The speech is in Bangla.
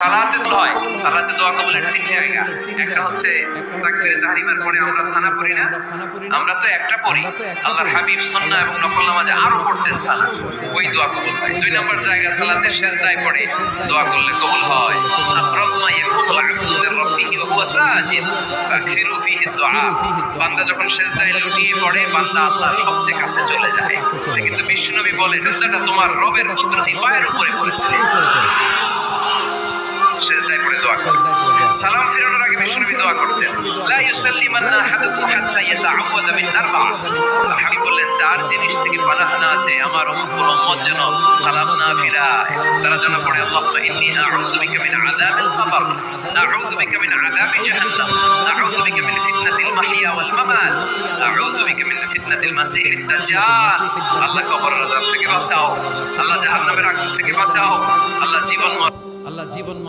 সালাতে হয়, সালাতে দোয়া কবুলের তিন জায়গা। একটা হচ্ছে তাকবীরে তাহরিমার পরে আমরা সানা পড়ি না, আমরা তো একটা পড়ি। আল্লাহর হাবিব সুন্নাহ এবং নফল নামাজে আরো পড়তেন সানা, ওই দোয়া কবুল হয়। দুই নম্বর জায়গা সালাতের সিজদায় পড়ে দোয়া করলে কবুল হয়। আকরাবু মা ইয়াকুনুল আবদু লিরাব্বিহি ওয়া হুয়া সাজিদ ফাকসিরু ফিহি দুআ। বান্দা যখন সিজদায় লুটিয়ে পড়ে বান্দা আল্লাহর সবচেয়ে কাছে চলে যায়। কিন্তু বিশ্বনবী বলেন সিজদাটা তোমার রবের কুদরতি পায়ের উপরে পড়েছে। সিজদায় পড়ে দোয়া করো। সালাম ফিরানোর আগে বিশ্বনবী দোয়া করতেন, লা ইউসাল্লিমান্না আহাদুকুম হাত্তা ইয়াতাআওয়াযা মিন আরবা। হাবিব বললেন চার জিনিস থেকে পানাহ না আছে আমার উম্মত যেন সালাম না ফিরায়। তারা যেন পড়ে আল্লাহুম্মা ইন্নী আউযু বিকা মিন আযাবিল কবর, আউযু বিকা মিন আযাবি জাহান্নাম, আউযু বিকা মিন ফিতনাতিল মাহইয়া ওয়াল মামাত, আউযু বিকা মিন ফিতনাতিল মাসিহিদ দাজ্জাল। আল্লাহ কবরের আযাব থেকে বাঁচাও, আল্লাহ জাহান্নামের আগুন থেকে বাঁচাও, আল্লাহ জীবন